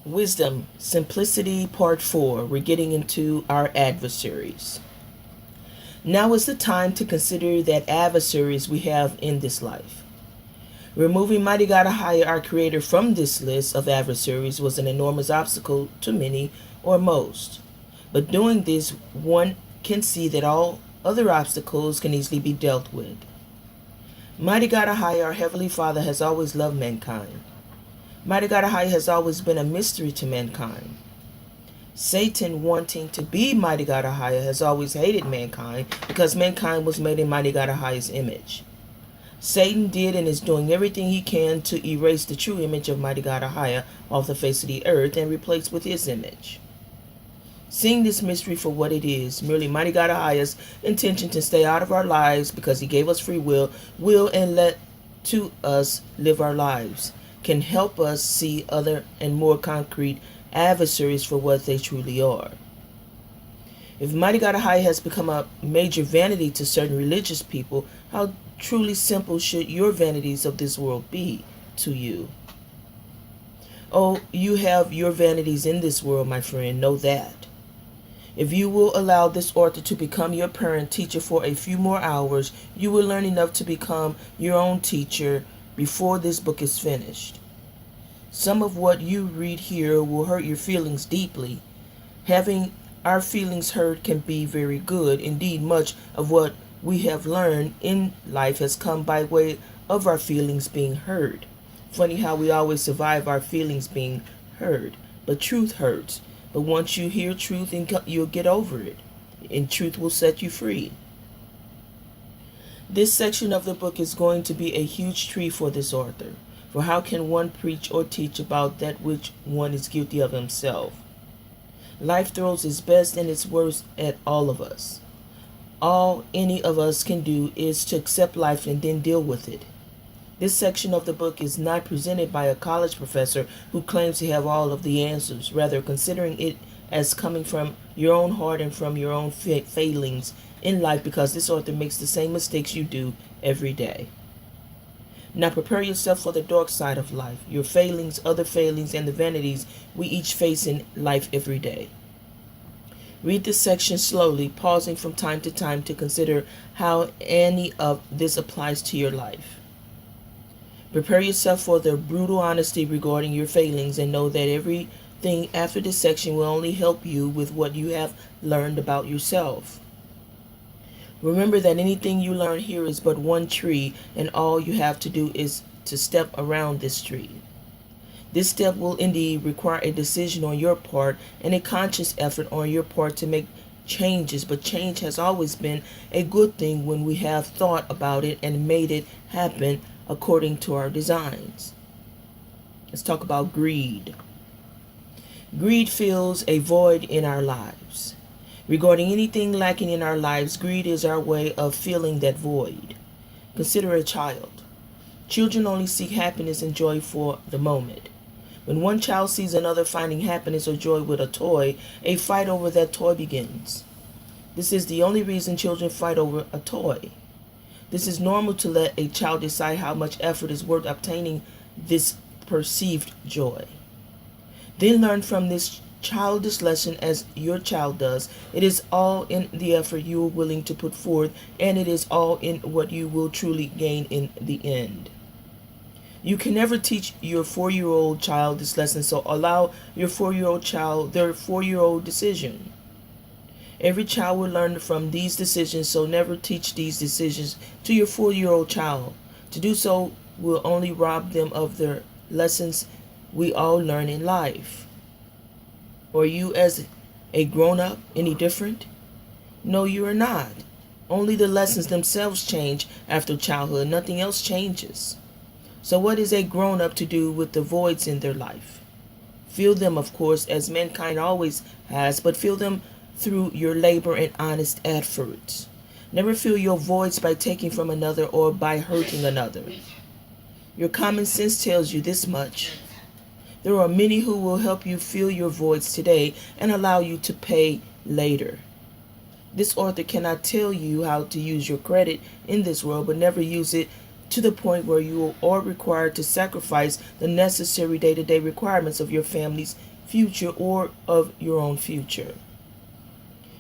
Wisdom, Simplicity, Part 4. We're getting into our adversaries. Now is the time to consider that adversaries we have in this life. Removing Mighty God Ahaya, our Creator, from this list of adversaries was an enormous obstacle to many or most. But doing this, one can see that all other obstacles can easily be dealt with. Mighty God Ahaya, our Heavenly Father, has always loved mankind. Mighty God Ahaya has always been a mystery to mankind. Satan, wanting to be Mighty God Ahaya, has always hated mankind because mankind was made in Mighty God Ahaya's image. Satan did and is doing everything he can to erase the true image of Mighty God Ahaya off the face of the earth and replace with his image. Seeing this mystery for what it is, merely Mighty God Ahaya's intention to stay out of our lives because he gave us free will and let to us live our lives, can help us see other and more concrete adversaries for what they truly are. If Mighty God Ahaya has become a major vanity to certain religious people, how truly simple should your vanities of this world be to you? Oh, you have your vanities in this world, my friend, know that. If you will allow this author to become your parent teacher for a few more hours, you will learn enough to become your own teacher before this book is finished. Some of what you read here will hurt your feelings deeply. Having our feelings hurt can be very good. Indeed, much of what we have learned in life has come by way of our feelings being hurt. Funny how we always survive our feelings being hurt. But truth hurts. But once you hear truth, you'll get over it. And truth will set you free. This section of the book is going to be a huge treat for this author. For how can one preach or teach about that which one is guilty of himself? Life throws its best and its worst at all of us. All any of us can do is to accept life and then deal with it. This section of the book is not presented by a college professor who claims to have all of the answers, rather considering it as coming from your own heart and from your own failings in life, because this author makes the same mistakes you do every day. Now prepare yourself for the dark side of life, your failings, other failings, and the vanities we each face in life every day. Read this section slowly, pausing from time to time to consider how any of this applies to your life. Prepare yourself for the brutal honesty regarding your failings and know that everything after this section will only help you with what you have learned about yourself. Remember that anything you learn here is but one tree, and all you have to do is to step around this tree. This step will indeed require a decision on your part and a conscious effort on your part to make changes, but change has always been a good thing when we have thought about it and made it happen according to our designs. Let's talk about greed. Greed fills a void in our lives. Regarding anything lacking in our lives, greed is our way of filling that void. Consider a child. Children only seek happiness and joy for the moment. When one child sees another finding happiness or joy with a toy, a fight over that toy begins. This is the only reason children fight over a toy. This is normal to let a child decide how much effort is worth obtaining this perceived joy. Then learn from this childish lesson as your child does. It is all in the effort you are willing to put forth, and it is all in what you will truly gain in the end. You can never teach your 4-year-old child this lesson, so allow your 4-year-old child their 4-year-old decision. Every child will learn from these decisions, so never teach these decisions to your 4-year-old child. To do so will only rob them of their lessons we all learn in life. Are you, as a grown-up, any different? No, you are not. Only the lessons themselves change after childhood. Nothing else changes. So what is a grown-up to do with the voids in their life? Fill them, of course, as mankind always has, but fill them through your labor and honest efforts. Never fill your voids by taking from another or by hurting another. Your common sense tells you this much. There are many who will help you fill your voids today and allow you to pay later. This author cannot tell you how to use your credit in this world, but never use it to the point where you are required to sacrifice the necessary day-to-day requirements of your family's future or of your own future.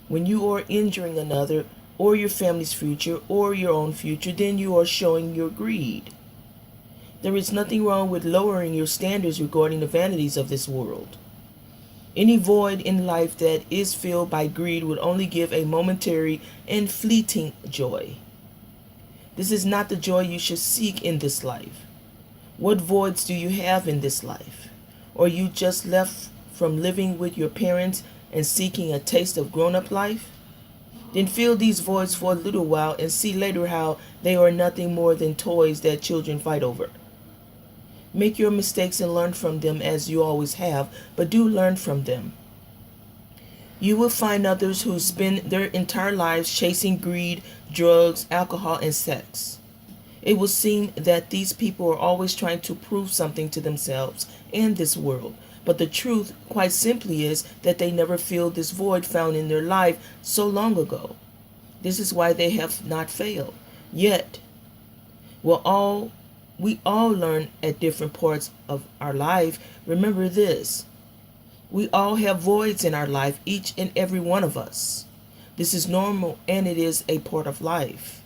When you are injuring another or your family's future or your own future, then you are showing your greed. There is nothing wrong with lowering your standards regarding the vanities of this world. Any void in life that is filled by greed would only give a momentary and fleeting joy. This is not the joy you should seek in this life. What voids do you have in this life? Or you just left from living with your parents and seeking a taste of grown-up life? Then fill these voids for a little while and see later how they are nothing more than toys that children fight over. Make your mistakes and learn from them as you always have, but do learn from them. You will find others who spend their entire lives chasing greed, drugs, alcohol, and sex. It will seem that these people are always trying to prove something to themselves and this world. But the truth, quite simply, is that they never filled this void found in their life so long ago. This is why they have not failed. Yet, we all learn at different parts of our life. Remember this. We all have voids in our life, each and every one of us. This is normal and it is a part of life.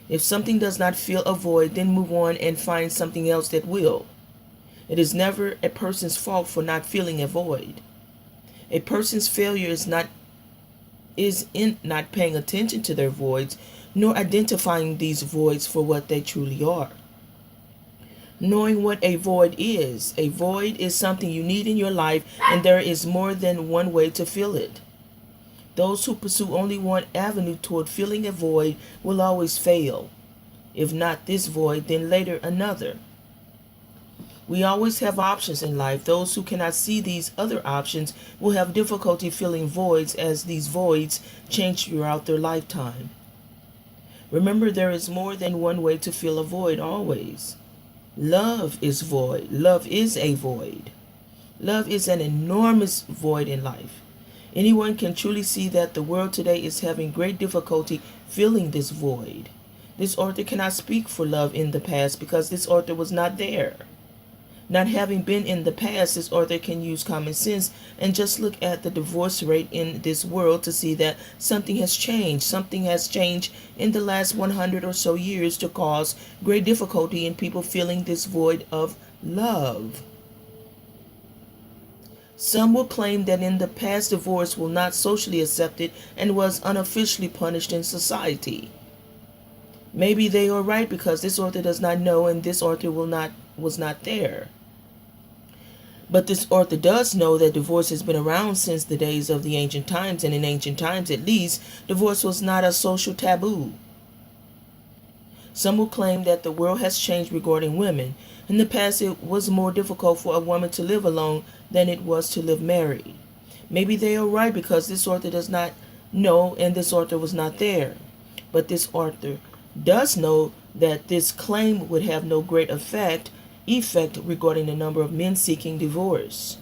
If something does not fill a void, then move on and find something else that will. It is never a person's fault for not filling a void. A person's failure is in not paying attention to their voids, nor identifying these voids for what they truly are. Knowing what a void is something you need in your life, and there is more than one way to fill it. Those who pursue only one avenue toward filling a void will always fail. If not this void, then later another. We always have options in life. Those who cannot see these other options will have difficulty filling voids, as these voids change throughout their lifetime. Remember, there is more than one way to fill a void always. Love is void. Love is a void. Love is an enormous void in life. Anyone can truly see that the world today is having great difficulty filling this void. This author cannot speak for love in the past because this author was not there. Not having been in the past, this author can use common sense and just look at the divorce rate in this world to see that something has changed. Something has changed in the last 100 or so years to cause great difficulty in people filling this void of love. Some will claim that in the past, divorce was not socially accepted and was unofficially punished in society. Maybe they are right because this author does not know and this author was not there. But this author does know that divorce has been around since the days of the ancient times, and in ancient times at least, divorce was not a social taboo. Some will claim that the world has changed regarding women. In the past, it was more difficult for a woman to live alone than it was to live married. Maybe they are right because this author does not know and this author was not there. But this author does know that this claim would have no great effect regarding the number of men seeking divorce.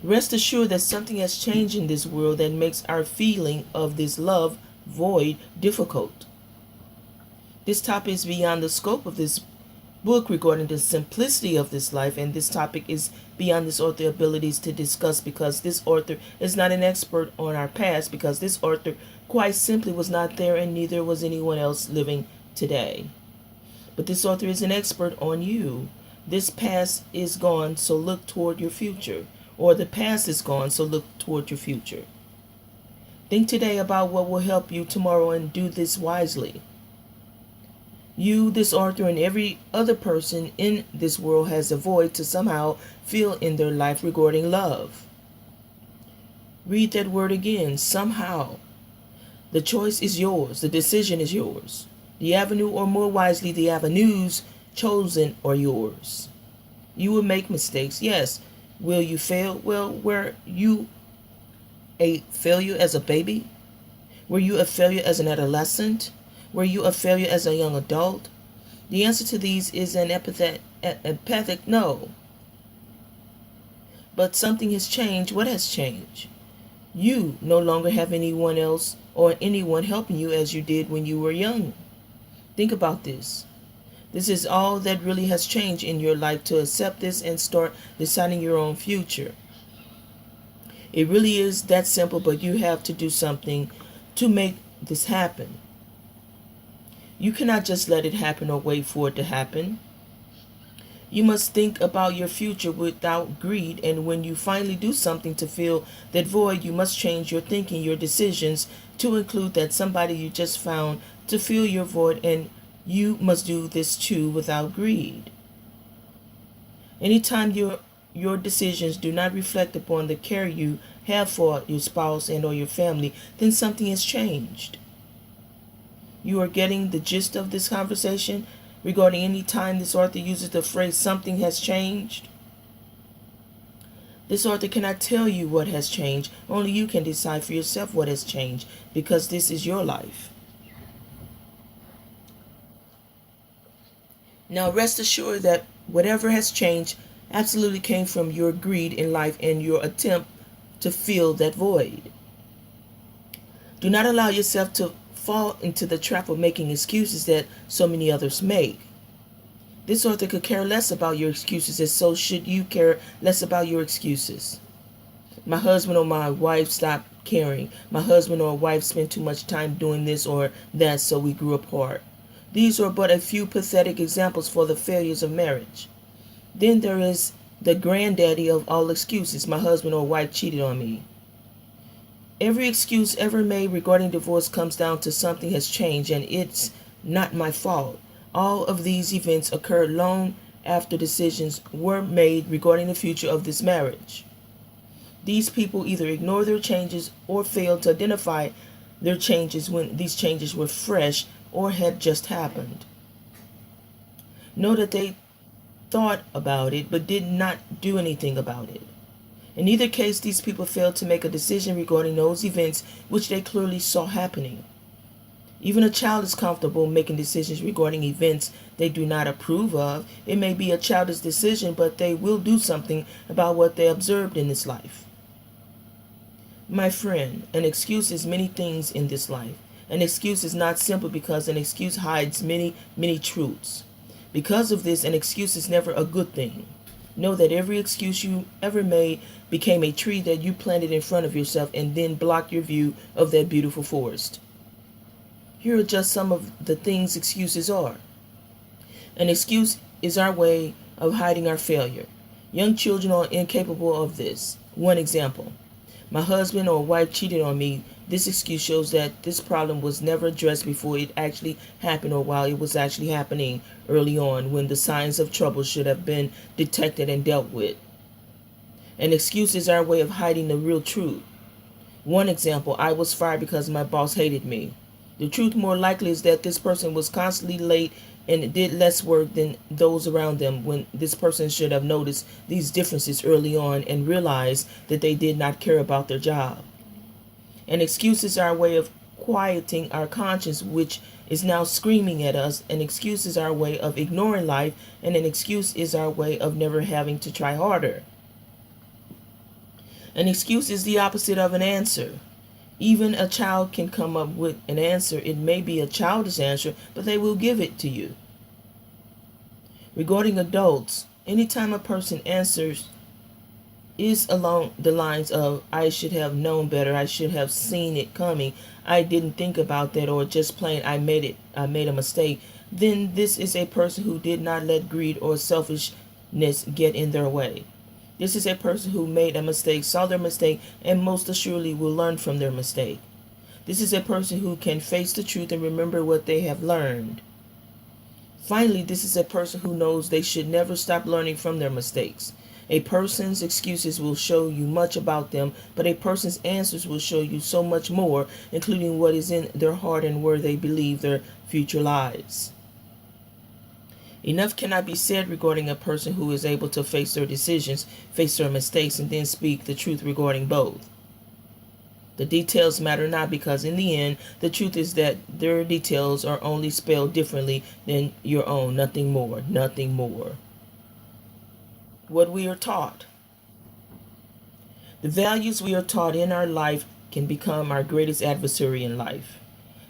Rest assured that something has changed in this world that makes our feeling of this love void difficult. This topic is beyond the scope of this book regarding the simplicity of this life, and this topic is beyond this author's abilities to discuss because this author is not an expert on our past, because this author quite simply was not there and neither was anyone else living today. But this author is an expert on you. This past is gone, so look toward your future. Or the past is gone, so look toward your future. Think today about what will help you tomorrow and do this wisely. You, this author, and every other person in this world has a void to somehow fill in their life regarding love. Read that word again, somehow. The choice is yours. The decision is yours. The avenue, or more wisely, the avenues chosen are yours. You will make mistakes, yes. Will you fail? Well, were you a failure as a baby? Were you a failure as an adolescent? Were you a failure as a young adult? The answer to these is an emphatic no. But something has changed. What has changed? You no longer have anyone else or anyone helping you as you did when you were young. Think about this. This is all that really has changed in your life to accept this and start deciding your own future. It really is that simple, but you have to do something to make this happen. You cannot just let it happen or wait for it to happen. You must think about your future without greed, and when you finally do something to fill that void, you must change your thinking, your decisions to include that somebody you just found to fill your void, and you must do this too without greed. Anytime your decisions do not reflect upon the care you have for your spouse and or your family, then something has changed. You are getting the gist of this conversation regarding any time this author uses the phrase something has changed. This author cannot tell you what has changed. Only you can decide for yourself what has changed, because this is your life. Now rest assured that whatever has changed absolutely came from your greed in life and your attempt to fill that void. Do not allow yourself to fall into the trap of making excuses that so many others make. This author could care less about your excuses, and so should you care less about your excuses. My husband or my wife stopped caring. My husband or wife spent too much time doing this or that, so we grew apart. These are but a few pathetic examples for the failures of marriage. Then there is the granddaddy of all excuses. My husband or wife cheated on me. Every excuse ever made regarding divorce comes down to something has changed and it's not my fault. All of these events occurred long after decisions were made regarding the future of this marriage. These people either ignore their changes or fail to identify their changes when these changes were fresh or had just happened. Know that they thought about it but did not do anything about it. In either case, these people failed to make a decision regarding those events which they clearly saw happening. Even a child is comfortable making decisions regarding events they do not approve of. It may be a childish decision, but they will do something about what they observed in this life. My friend, an excuse is many things in this life. An excuse is not simple because an excuse hides many, many truths. Because of this, an excuse is never a good thing. Know that every excuse you ever made became a tree that you planted in front of yourself and then blocked your view of that beautiful forest. Here are just some of the things excuses are. An excuse is our way of hiding our failure. Young children are incapable of this. One example. My husband or wife cheated on me. This excuse shows that this problem was never addressed before it actually happened or while it was actually happening early on when the signs of trouble should have been detected and dealt with. An excuse is our way of hiding the real truth. One example, I was fired because my boss hated me. The truth more likely is that this person was constantly late and did less work than those around them, when this person should have noticed these differences early on and realized that they did not care about their job. An excuse is our way of quieting our conscience, which is now screaming at us. An excuse is our way of ignoring life, and an excuse is our way of never having to try harder. An excuse is the opposite of an answer. Even a child can come up with an answer. It may be a childish answer, but they will give it to you. Regarding adults, anytime a person answers is along the lines of, I should have known better, I should have seen it coming, I didn't think about that, or just plain I made a mistake, then this is a person who did not let greed or selfishness get in their way. This is a person who made a mistake, saw their mistake, and most assuredly will learn from their mistake. This is a person who can face the truth and remember what they have learned. Finally, this is a person who knows they should never stop learning from their mistakes. A person's excuses will show you much about them, but a person's answers will show you so much more, including what is in their heart and where they believe their future lies. Enough cannot be said regarding a person who is able to face their decisions, face their mistakes, and then speak the truth regarding both. The details matter not, because in the end, the truth is that their details are only spelled differently than your own. Nothing more. Nothing more. What we are taught. The values we are taught in our life can become our greatest adversary in life.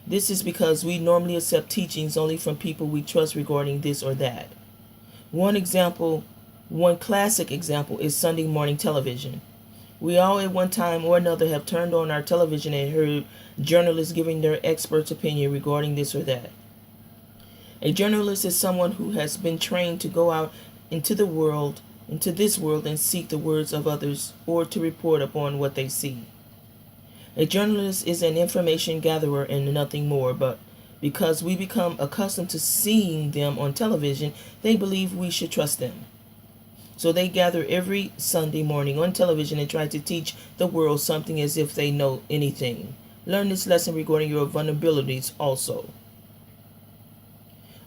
This is because we normally accept teachings only from people we trust regarding this or that. One classic example is Sunday morning television. We all at one time or another have turned on our television and heard journalists giving their expert's opinion regarding this or that. A journalist is someone who has been trained to go out into this world and seek the words of others or to report upon what they see. A journalist is an information gatherer and nothing more, but because we become accustomed to seeing them on television, they believe we should trust them. So they gather every Sunday morning on television and try to teach the world something as if they know anything. Learn this lesson regarding your vulnerabilities also.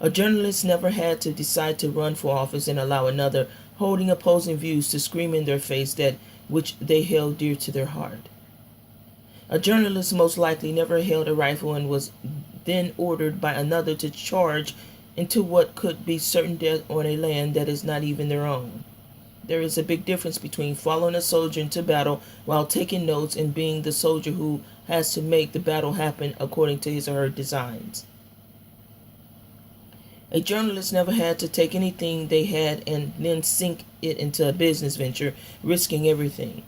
A journalist never had to decide to run for office and allow another holding opposing views to scream in their face that which they held dear to their heart. A journalist most likely never held a rifle and was then ordered by another to charge into what could be certain death on a land that is not even their own. There is a big difference between following a soldier into battle while taking notes and being the soldier who has to make the battle happen according to his or her designs. A journalist never had to take anything they had and then sink it into a business venture, risking everything.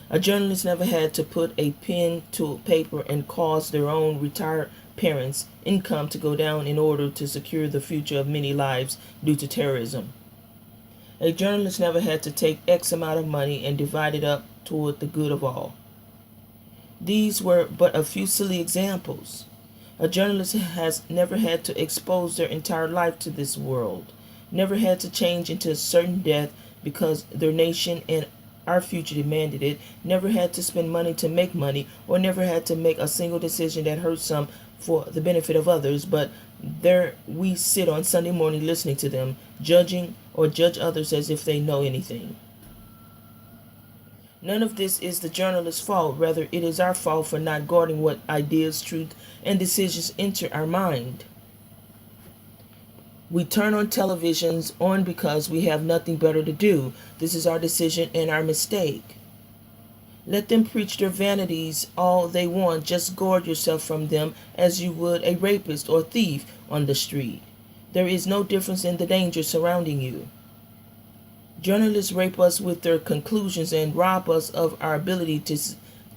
A journalist never had to put a pen to paper and cause their own retired parents' income to go down in order to secure the future of many lives due to terrorism. A journalist never had to take X amount of money and divide it up toward the good of all. These were but a few silly examples. A journalist has never had to expose their entire life to this world, never had to change into a certain death because their nation and our future demanded it, never had to spend money to make money, or never had to make a single decision that hurt some for the benefit of others, but there we sit on Sunday morning listening to them, judging or judge others as if they know anything. None of this is the journalist's fault, rather it is our fault for not guarding what ideas, truth, and decisions enter our mind. We turn on televisions on because we have nothing better to do. This is our decision and our mistake. Let them preach their vanities all they want. Just guard yourself from them as you would a rapist or thief on the street. There is no difference in the danger surrounding you. Journalists rape us with their conclusions and rob us of our ability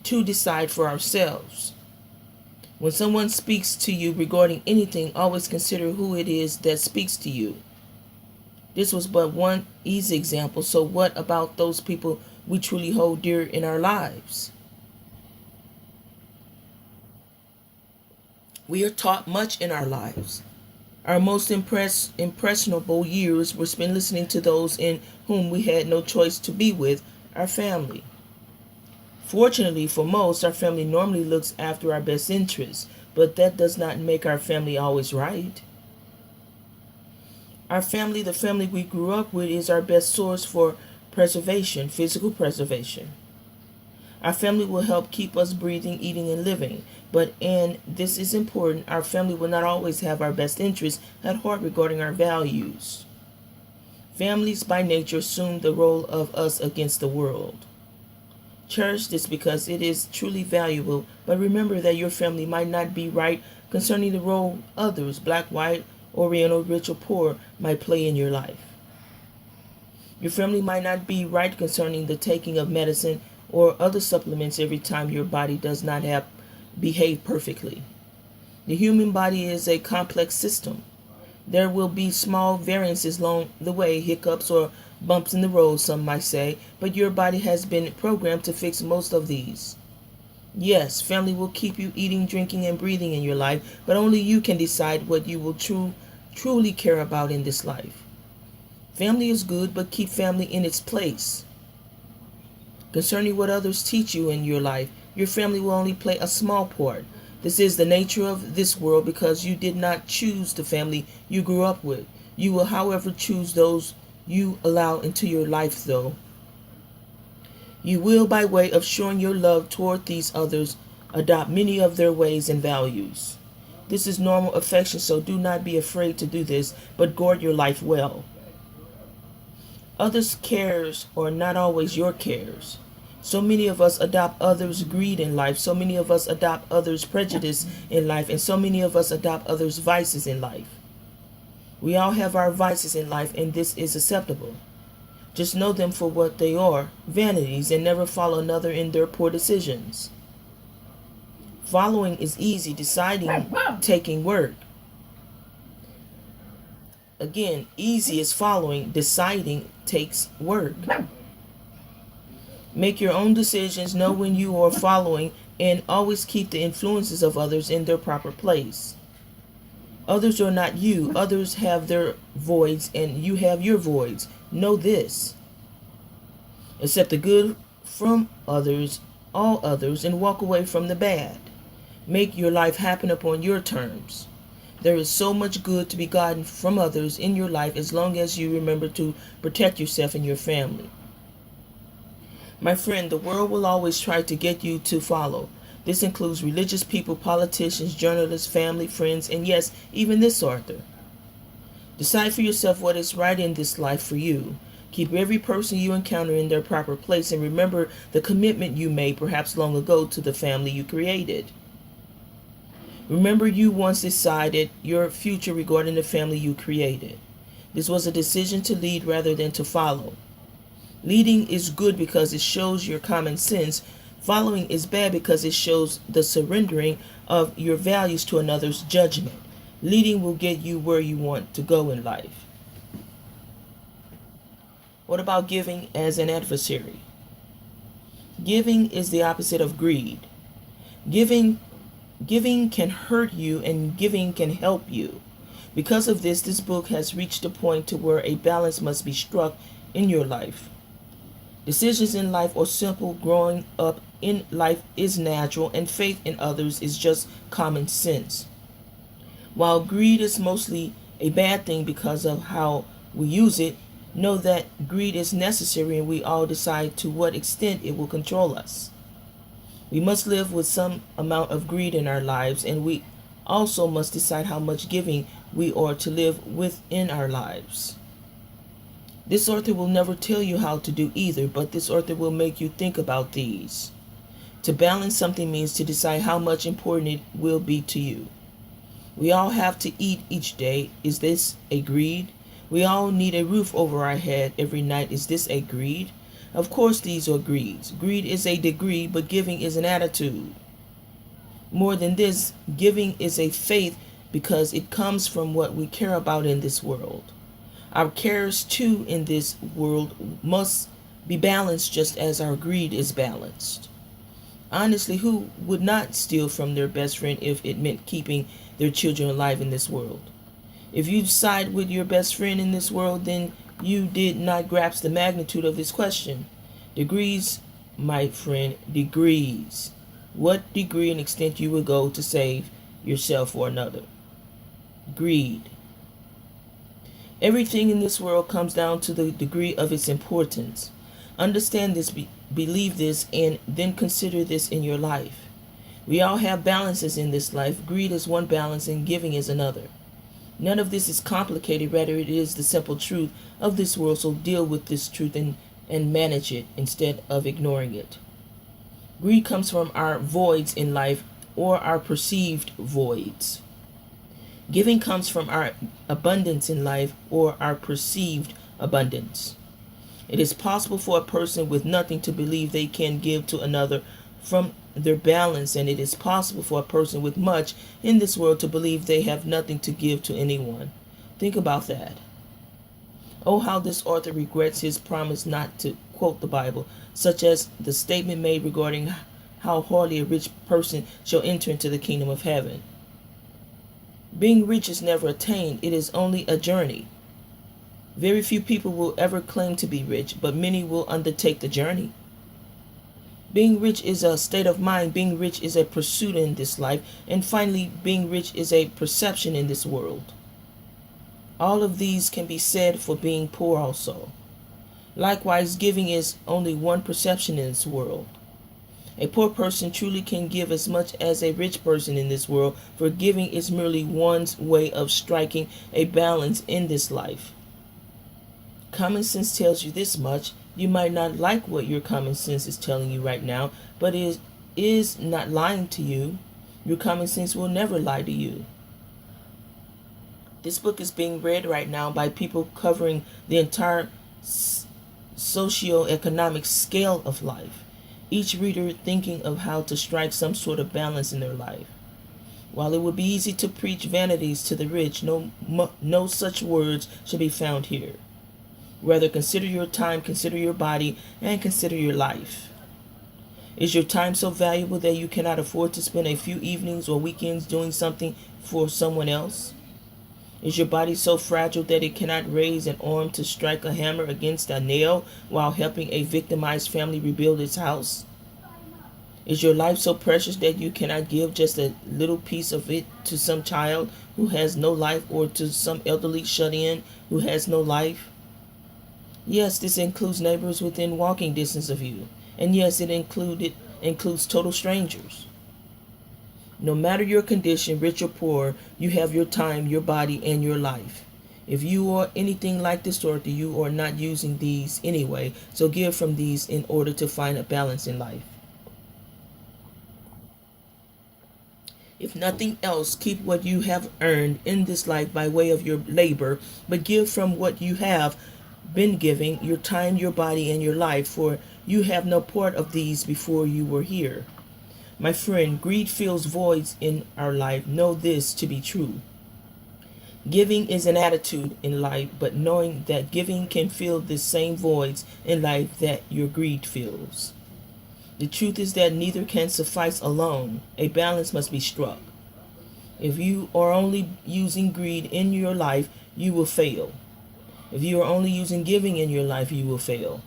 to decide for ourselves. When someone speaks to you regarding anything, always consider who it is that speaks to you. This was but one easy example, so what about those people we truly hold dear in our lives? We are taught much in our lives. Our most impressionable years were spent listening to those in whom we had no choice to be with, our family. Fortunately for most, our family normally looks after our best interests, but that does not make our family always right. Our family, the family we grew up with, is our best source for preservation, physical preservation. Our family will help keep us breathing, eating, and living. But, and this is important, our family will not always have our best interests at heart regarding our values. Families by nature assume the role of us against the world. Cherish this because it is truly valuable, but remember that your family might not be right concerning the role others, black, white, Oriental, rich, or poor, might play in your life. Your family might not be right concerning the taking of medicine or other supplements every time your body does not behave perfectly. The human body is a complex system. There will be small variances along the way, hiccups or bumps in the road, some might say, but your body has been programmed to fix most of these. Yes, family will keep you eating, drinking, and breathing in your life, but only you can decide what you will truly care about in this life. Family is good, but keep family in its place. Concerning what others teach you in your life, your family will only play a small part. This is the nature of this world because you did not choose the family you grew up with. You will, however, choose those you allow into your life, though. You will, by way of showing your love toward these others, adopt many of their ways and values. This is normal affection, so do not be afraid to do this, but guard your life well. Others' cares are not always your cares. So many of us adopt others' greed in life. So many of us adopt others' prejudice in life. And so many of us adopt others' vices in life. We all have our vices in life, and this is acceptable. Just know them for what they are, vanities, and never follow another in their poor decisions. Following is easy, deciding, taking work. Again, easy is following, deciding takes work. Make your own decisions, know when you are following, and always keep the influences of others in their proper place. Others are not you. Others have their voids, and you have your voids. Know this. Accept the good from others, all others, and walk away from the bad. Make your life happen upon your terms. There is so much good to be gotten from others in your life as long as you remember to protect yourself and your family. My friend, the world will always try to get you to follow. This includes religious people, politicians, journalists, family, friends, and yes, even this author. Decide for yourself what is right in this life for you. Keep every person you encounter in their proper place, and remember the commitment you made perhaps long ago to the family you created. Remember, you once decided your future regarding the family you created. This was a decision to lead rather than to follow. Leading is good because it shows your common sense. Following is bad because it shows the surrendering of your values to another's judgment. Leading will get you where you want to go in life. What about giving as an adversary? Giving is the opposite of greed. Giving can hurt you, and giving can help you. Because of this book has reached a point to where a balance must be struck in your life. Decisions in life are simple. Growing up in life is natural, and faith in others is just common sense. While greed is mostly a bad thing because of how we use it, know that greed is necessary, and we all decide to what extent it will control us. We must live with some amount of greed in our lives, and we also must decide how much giving we are to live within our lives. This author will never tell you how to do either, but this author will make you think about these. To balance something means to decide how much important it will be to you. We all have to eat each day. Is this a greed? We all need a roof over our head every night. Is this a greed? Of course these are greeds. Greed is a degree, but giving is an attitude. More than this, giving is a faith because it comes from what we care about in this world. Our cares too in this world must be balanced just as our greed is balanced. Honestly, who would not steal from their best friend if it meant keeping their children alive in this world? If you side with your best friend in this world, then you did not grasp the magnitude of this question. Degrees, my friend, degrees. What degree and extent you will go to save yourself or another? Greed. Everything in this world comes down to the degree of its importance. Understand this, believe this, and then consider this in your life. We all have balances in this life. Greed is one balance and giving is another. None of this is complicated, rather it is the simple truth of this world, so deal with this truth and manage it instead of ignoring it. Greed comes from our voids in life or our perceived voids. Giving comes from our abundance in life or our perceived abundance. It is possible for a person with nothing to believe they can give to another from their balance, and it is possible for a person with much in this world to believe they have nothing to give to anyone. Think about that. Oh, how this author regrets his promise not to quote the Bible, such as the statement made regarding how hardly a rich person shall enter into the kingdom of heaven. Being rich is never attained, it is only a journey. Very few people will ever claim to be rich, but many will undertake the journey. Being rich is a state of mind. Being rich is a pursuit in this life. And finally, being rich is a perception in this world. All of these can be said for being poor also. Likewise, giving is only one perception in this world. A poor person truly can give as much as a rich person in this world, for giving is merely one's way of striking a balance in this life. Common sense tells you this much. You might not like what your common sense is telling you right now, but it is not lying to you. Your common sense will never lie to you. This book is being read right now by people covering the entire socio-economic scale of life, each reader thinking of how to strike some sort of balance in their life. While it would be easy to preach vanities to the rich, no such words should be found here. Rather, consider your time, consider your body, and consider your life. Is your time so valuable that you cannot afford to spend a few evenings or weekends doing something for someone else? Is your body so fragile that it cannot raise an arm to strike a hammer against a nail while helping a victimized family rebuild its house? Is your life so precious that you cannot give just a little piece of it to some child who has no life, or to some elderly shut-in who has no life? Yes, this includes neighbors within walking distance of you. And yes, it includes total strangers. No matter your condition, rich or poor, you have your time, your body, and your life. If you are anything like this author, you are not using these anyway, so give from these in order to find a balance in life. If nothing else, keep what you have earned in this life by way of your labor, but give from what you have been giving, your time, your body, and your life, for you have no part of these before you were here. My friend, greed fills voids in our life. Know this to be true. Giving is an attitude in life, but knowing that giving can fill the same voids in life that your greed fills. The truth is that neither can suffice alone. A balance must be struck. If you are only using greed in your life, you will fail. If you are only using giving in your life, you will fail.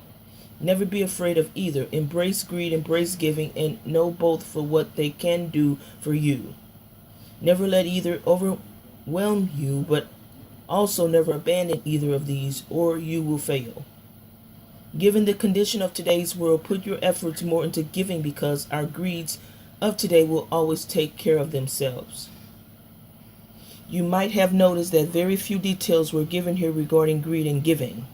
Never be afraid of either. Embrace greed, embrace giving, and know both for what they can do for you. Never let either overwhelm you, but also never abandon either of these, or you will fail. Given the condition of today's world, put your efforts more into giving, because our greeds of today will always take care of themselves. You might have noticed that very few details were given here regarding greed and giving.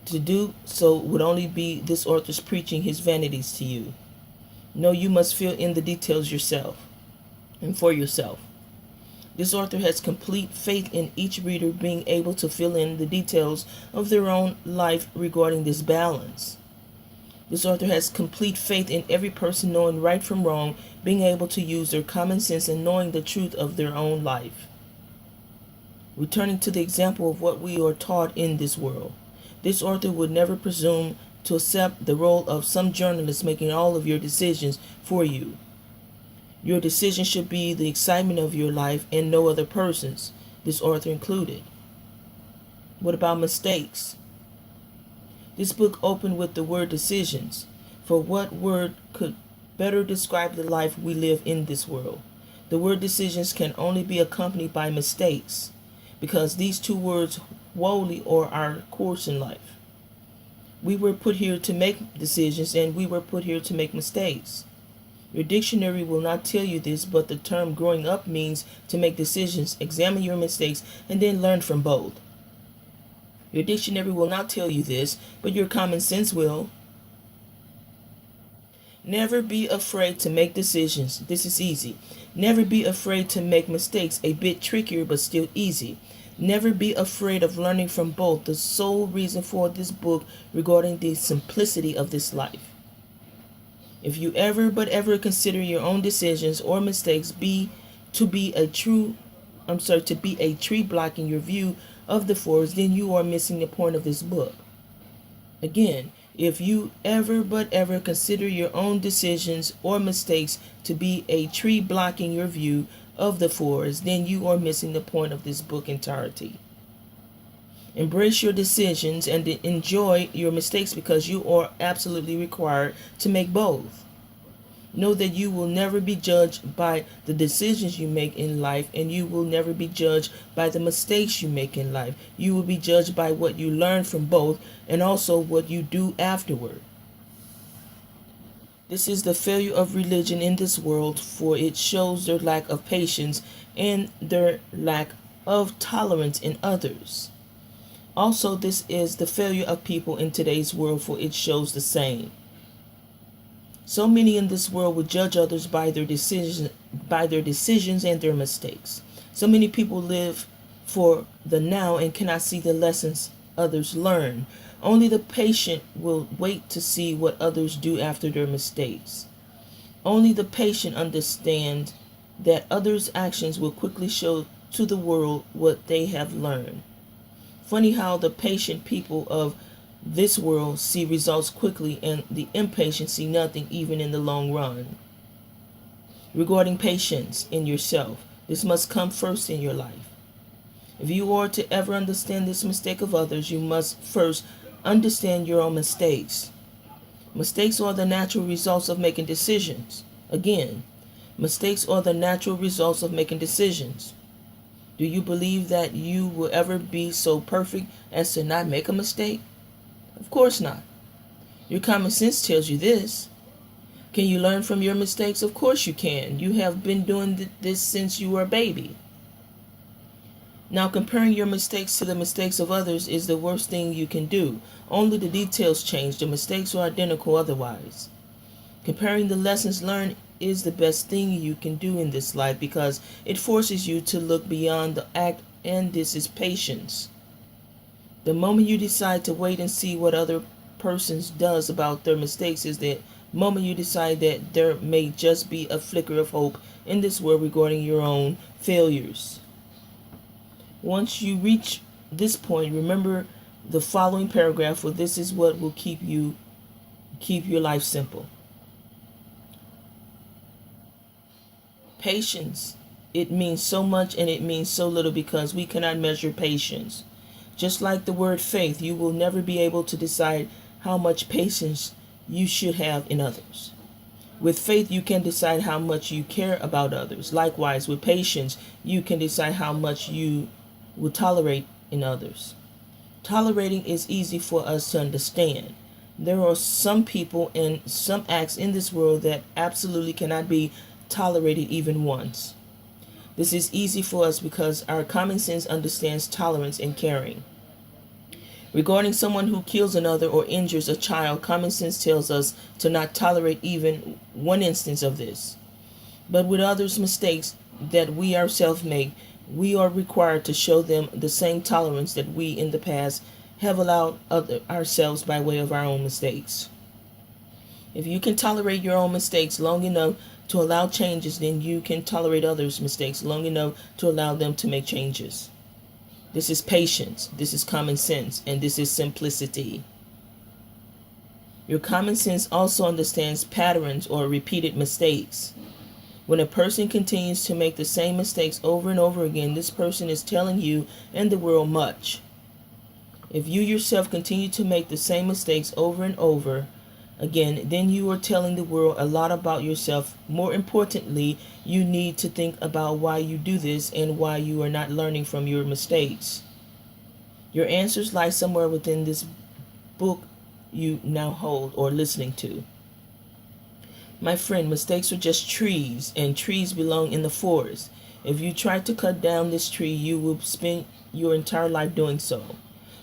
To do so would only be this author's preaching his vanities to you. No, you must fill in the details yourself and for yourself. This author has complete faith in each reader being able to fill in the details of their own life regarding this balance. This author has complete faith in every person knowing right from wrong, being able to use their common sense and knowing the truth of their own life. Returning to the example of what we are taught in this world, this author would never presume to accept the role of some journalist making all of your decisions for you. Your decision should be the excitement of your life and no other person's, this author included. What about mistakes? This book opened with the word decisions, for what word could better describe the life we live in this world? The word decisions can only be accompanied by mistakes, because these two words wholly are our course in life. We were put here to make decisions, and we were put here to make mistakes. Your dictionary will not tell you this, but the term growing up means to make decisions, examine your mistakes, and then learn from both. Your dictionary will not tell you this, but your common sense will. Never be afraid to make decisions. This is easy. Never be afraid to make mistakes. A bit trickier, but still easy. Never be afraid of learning from both. The sole reason for this book regarding the simplicity of this life. If you ever consider your own decisions or mistakes to be a tree blocking your view of the forest, then you are missing the point of this book. Again, if you ever consider your own decisions or mistakes to be a tree blocking your view of the forest, then you are missing the point of this book entirety. Embrace your decisions and enjoy your mistakes, because you are absolutely required to make both. Know that you will never be judged by the decisions you make in life, and you will never be judged by the mistakes you make in life. You will be judged by what you learn from both, and also what you do afterward. This is the failure of religion in this world, for it shows their lack of patience and their lack of tolerance in others. Also, this is the failure of people in today's world, for it shows the same. So many in this world would judge others by their decisions and their mistakes. So many people live for the now and cannot see the lessons others learn. Only the patient will wait to see what others do after their mistakes. Only the patient understand that others' actions will quickly show to the world what they have learned. Funny how the patient people of this world see results quickly and the impatient see nothing even in the long run. Regarding patience in yourself, this must come first in your life. If you are to ever understand this mistake of others, you must first understand your own mistakes. Mistakes are the natural results of making decisions. Again, mistakes are the natural results of making decisions. Do you believe that you will ever be so perfect as to not make a mistake? Of course not. Your common sense tells you this. Can you learn from your mistakes? Of course you can. You have been doing this since you were a baby. Now, comparing your mistakes to the mistakes of others is the worst thing you can do. Only the details change. The mistakes are identical otherwise. Comparing the lessons learned is the best thing you can do in this life because it forces you to look beyond the act, and this is patience. The moment you decide to wait and see what other persons does about their mistakes is the moment you decide that there may just be a flicker of hope in this world regarding your own failures. Once you reach this point, remember the following paragraph, for this is what will keep your life simple. Patience. It means so much and it means so little because we cannot measure patience. Just like the word faith, you will never be able to decide how much patience you should have in others. With faith, you can decide how much you care about others. Likewise, with patience, you can decide how much you will tolerate in others. Tolerating is easy for us to understand. There are some people and some acts in this world that absolutely cannot be tolerated even once. This is easy for us because our common sense understands tolerance and caring. Regarding someone who kills another or injures a child, common sense tells us to not tolerate even one instance of this. But with others' mistakes that we ourselves make, we are required to show them the same tolerance that we in the past have allowed ourselves by way of our own mistakes. If you can tolerate your own mistakes long enough to allow changes, then you can tolerate others' mistakes long enough to allow them to make changes. This is patience, this is common sense, and this is simplicity. Your common sense also understands patterns or repeated mistakes. When a person continues to make the same mistakes over and over again, this person is telling you and the world much. If you yourself continue to make the same mistakes over and over again, then you are telling the world a lot about yourself. More importantly, you need to think about why you do this and why you are not learning from your mistakes. Your answers lie somewhere within this book you now hold or listening to. My friend, mistakes are just trees, and trees belong in the forest. If you try to cut down this tree, you will spend your entire life doing so.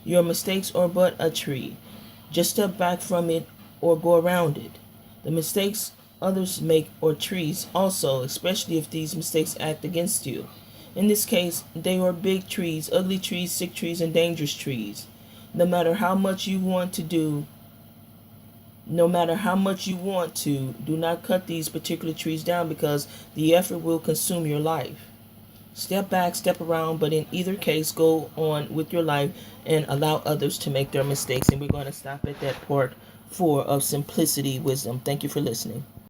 Your mistakes are but a tree. Just step back from it or go around it. The mistakes others make are trees also, especially if these mistakes act against you. In this case, they are big trees, ugly trees, sick trees, and dangerous trees. No matter how much you want to, do not cut these particular trees down because the effort will consume your life. Step back, step around, but in either case, go on with your life and allow others to make their mistakes. And we're going to stop at that part 4 of simplicity wisdom. Thank you for listening.